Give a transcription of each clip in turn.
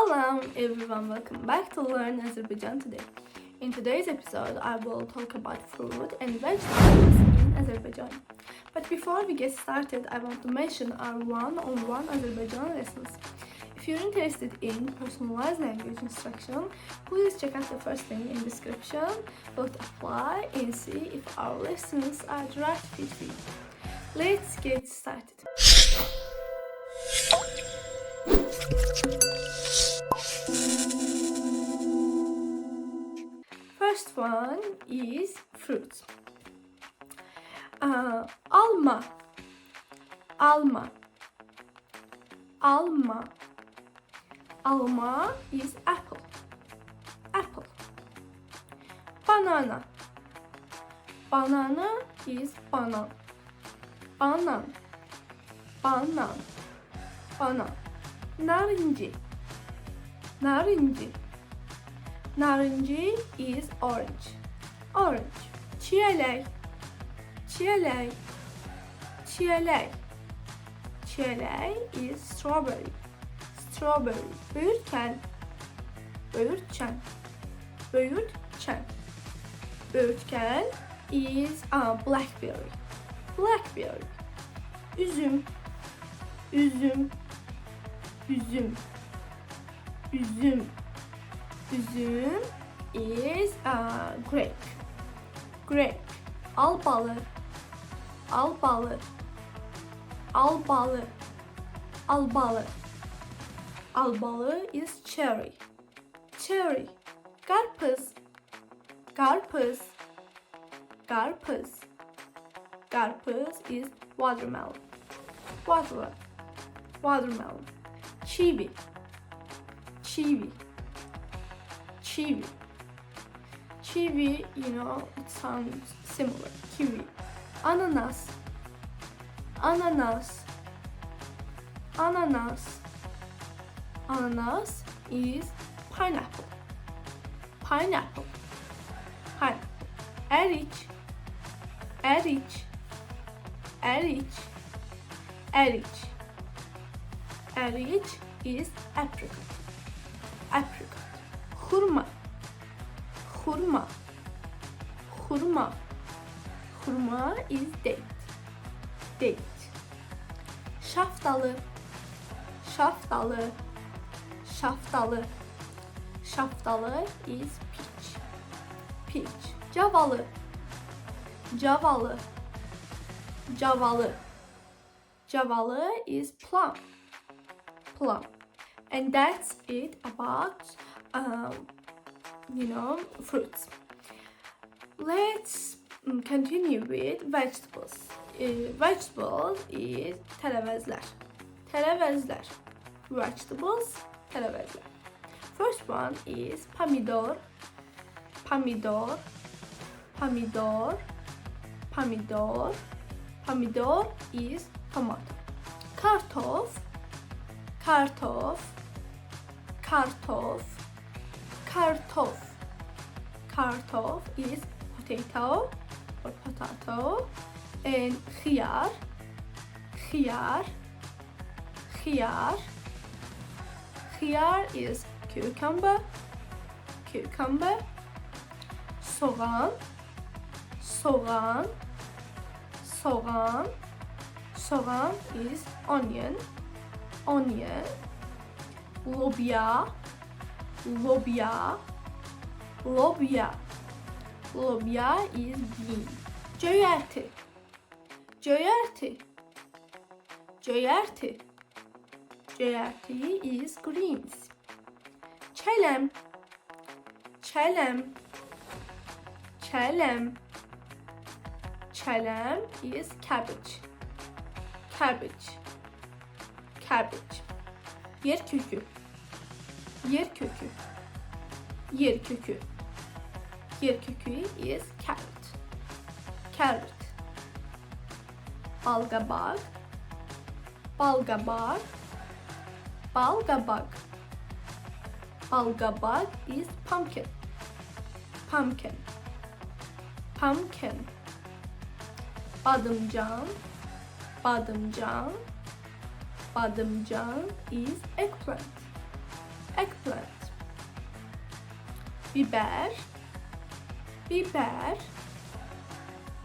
Salam everyone, welcome back to Learn Azerbaijani Today. In today's episode, I will talk about fruit and vegetables in Azerbaijan. But before we get started, I want to mention our one-on-one Azerbaijani lessons. If you're interested in personalized language instruction, please check out the first link in description. Both apply and see if our lessons are the right fit for you. Let's get started. First one is fruits. Alma, alma, alma. Alma is apple, apple. Banana, banana is banan, banan, banan, banan. Narinci, narinci. Narinci is orange, orange. Çiyelek, çiyelek, çiyelek. Çiyelek is strawberry, strawberry. Böğürtlen, böğürtlen, böğürtlen. Böğürtlen is blackberry, blackberry. Üzüm, üzüm, üzüm, üzüm. Üzüm is grape, grape. Al balı, al balı, al balı, al balı. Al balı is cherry, cherry. Karpuz, karpuz, karpuz. Karpuz is watermelon, watermelon, watermelon. Kiwi, kiwi. Kiwi. Kiwi, you know, it sounds similar. Kiwi. Ananas. Ananas. Ananas. Ananas is pineapple. Pineapple. Pineapple. Erik. Erik. Erik. Erik. Erik is apricot. Apricot. Hurma, hurma, hurma. Hurma is date, date. Şaftalı, şaftalı, şaftalı. Şaftalı is peach, peach. Cavalı, cavalı, cavalı. Cavalı is plum, plum. And that's it about fruits. Let's continue with vegetables. Vegetables is terəvəzlər. Terəvəzlər. Vegetables, terəvəzlər. First one is pomidor. Pomidor. Pomidor. Pomidor. Pomidor is tomato. Kartof. Kartof. Kartof. Kartof. Kartof is potato or potato. And khiyar. Khiyar. Khiyar. Khiyar is cucumber. Cucumber. Soğan. Soğan. Soğan. Soğan is onion. Onion. Lobya. Lobya. Lobya. Lobya is bean. Cöyərti. Cöyərti. Cöyərti. Cöyərti is greens. Çələm. Çələm. Çələm. Çələm is cabbage. Cabbage. Cabbage. Yer kökü. Yer kökü. Yer kökü. Yer kökü is carrot. Carrot. Balqabaq. Balqabaq. Balqabaq. Balqabaq is pumpkin. Pumpkin. Pumpkin. Badımcan. Badımcan. Badımcan is eggplant. Eggplant. biber, biber,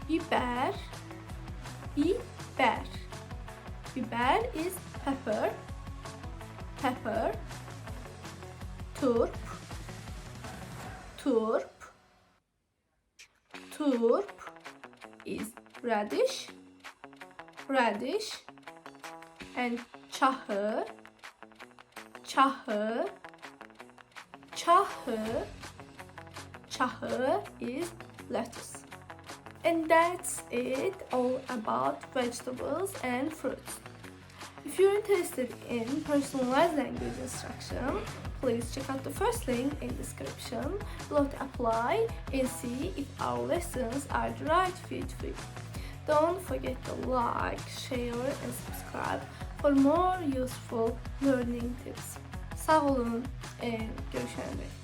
biber, biber. Biber is pepper, pepper. Turp, turp. Turp is radish, radish. And çahı, çahı, çahı, çahı is lettuce. And that's it all about vegetables and fruits. If you're interested in personalized language instruction, please check out the first link in description below to apply and see if our lessons are the right fit for you. Don't forget to like, share and subscribe for more useful learning tips. Sağ olun and görüşene dek.